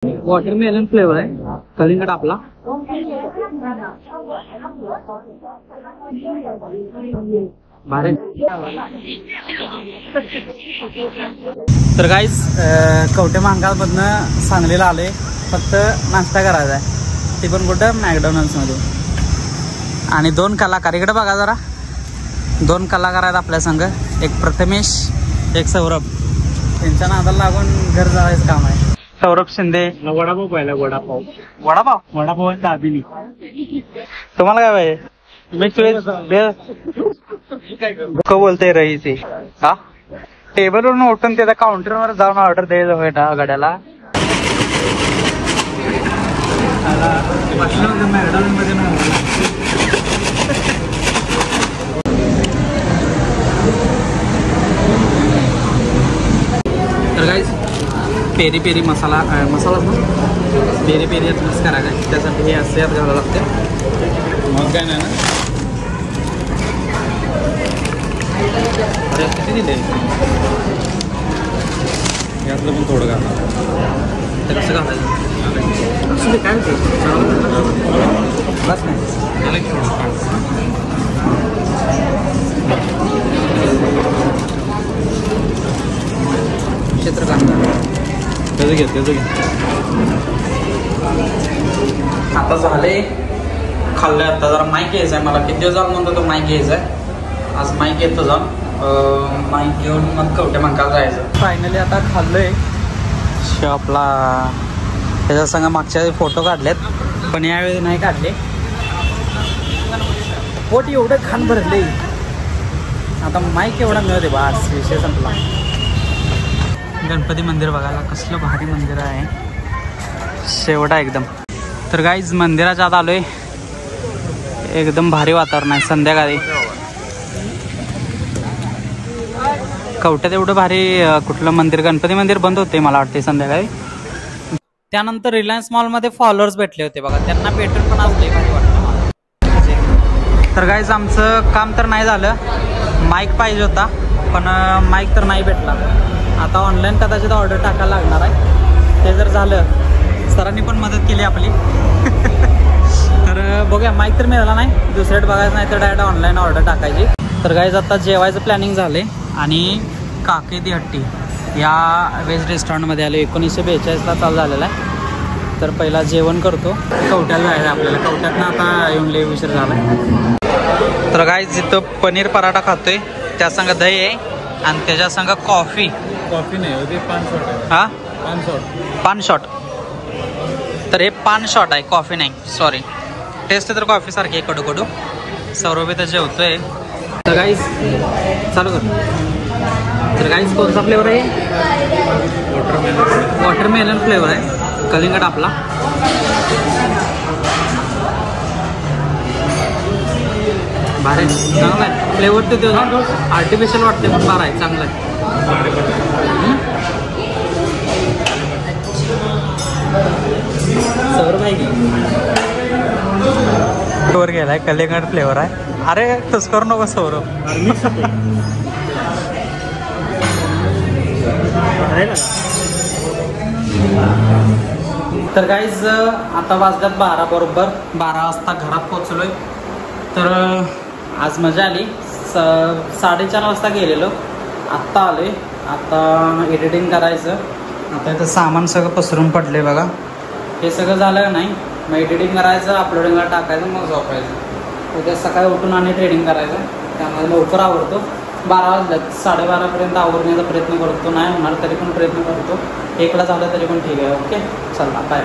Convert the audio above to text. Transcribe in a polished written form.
Watermelon flavour आहे, कलिंगड आपला. तर गाईज कवठे महांकाळमधनं सांगलीला आलोय, फक्त नाश्ता करायचा आहे, ते पण कुठं मॅकडॉनल्ड्स मध्ये. आणि 2 कलाकार इकडे बघा जरा, 2 कलाकार आहेत आपल्या संघ, एक प्रथमेश एक सौरभ. त्यांच्या नादाला लागून घर जायचं काम आहे. सौरभ शिंदे वडापाव पाहिला, वडापाव वडापाव वडापाव दाबिनी. तुम्हाला काय पाहिजे? मी बोलते रईचे हा टेबलवरून उठून त्याच्या काउंटरवर जाऊन ऑर्डर द्यायचं होय ना गाड्याला. तर गाईज पेरी पेरी मसाला मसालाच ना, पेरी पेरी मिक्स करायचा, त्यासाठी हे असे घालावं लागते. मग काय नाही ना. अरे किती दिले यातलं पण थोडं घालणार. ते कसं घालायचं असं काय होते बस नाही. क्षेत्र कांदा त्याचं घे, त्याचं घे. आता झाले खाल्लंय. आता जरा माईक घ्यायचं आहे मला, किती दिवस झालं म्हणतो तो माईक घ्यायचा आहे. आज माईक येतो जाऊन माईक घेऊन मग कवठे महांकाळ जायचं. फायनली आता खाल्लोय शॉपला. त्याच्या संग मागच्या फोटो काढलेत, पण यावेळी नाही काढले. पोट एवढं घाण भरले, आता माईक एवढा मिळते बास, विषय संपला. गणपती मंदिर बघायला कसलं भारी मंदिर आहे, शेवटा एकदम. तर गाईज मंदिराच्या आत आलोय, एकदम भारी वातावरण आहे. संध्याकाळी कवट्यात एवढं भारी कुठलं मंदिर, गणपती मंदिर बंद होते मला वाटते संध्याकाळी. त्यानंतर रिलायन्स मॉलमध्ये फॉलोअर्स भेटले होते बघा, त्यांना भेटून पण आज लई भारी वाटलं मला. तर गाईज आमचं काम तर नाही झालं, माईक पाहिजे होता पण माईक तर नाही भेटला. आता ऑनलाईन कदाचित ऑर्डर टाकायला लागणार आहे, ते जर झालं सरांनी पण मदत केली आपली. तर बघूया, माईक तर मिळाला नाही, दुसऱ्यात बघायचं नाही तर डायरेक्ट ऑनलाईन ऑर्डर टाकायची. तर गाईज आता जेवायचं प्लॅनिंग झाले आणि काकेदी हट्टी या व्हेज रेस्टॉरंटमध्ये आले. 1942ला चालू झालेला आहे. तर पहिला जेवण करतो, कवट्याला जायचं आपल्याला. कवट्यातनं आता येऊन लई उशीर झाला आहे. तर गाईज इथं पनीर पराठा खातोय, त्या संग दही आहे आणि त्याच्या संग कॉफी. कॉफी नाही होती, पान शॉट आहे. हा पान शॉट, पान शॉट. तर हे पान शॉट आहे, कॉफी नाही, सॉरी. टेस्ट तर कॉफी सारखी आहे, कडू कडू. सौरभ तर जेवतोय. तर गाईज चालू कर. तर गाईज कोणता फ्लेवर आहे? वॉटरमेलन फ्लेवर आहे, कलिंगड आपला. भारी चांगला आहे फ्लेवर. ते आर्टिफिशियल वाटते पण बरं आहे, चांगलं आहे. सौरभ आहे वर गेलाय, कलिंगड फ्लेवर आहे. अरे तस करू नको सौरभ. तर गाईज आता वाजल्यात 12 बरोबर. 12 वाजता घरात पोहोचलोय. तर आज मजा आली. 4:30 वाजता गेलेलो, आत्ता आलोय. आता एडिटिंग करायचं. आता इथं सामान सगळं पसरून पडले बघा. हे सगळं झालं नाही, मग एडिटिंग करायचं, अपलोडिंगला टाकायचं, मग झोपायचं. उद्या सकाळी उठून आणि ट्रेडिंग करायचं. त्यामध्ये लवकर आवडतो. 12 वाजल्यात, 12:30पर्यंत आवरण्याचा प्रयत्न करतो. नाही होणार तरी पण प्रयत्न करतो. 1ला झालं तरी पण ठीक आहे. ओके, चला बाय.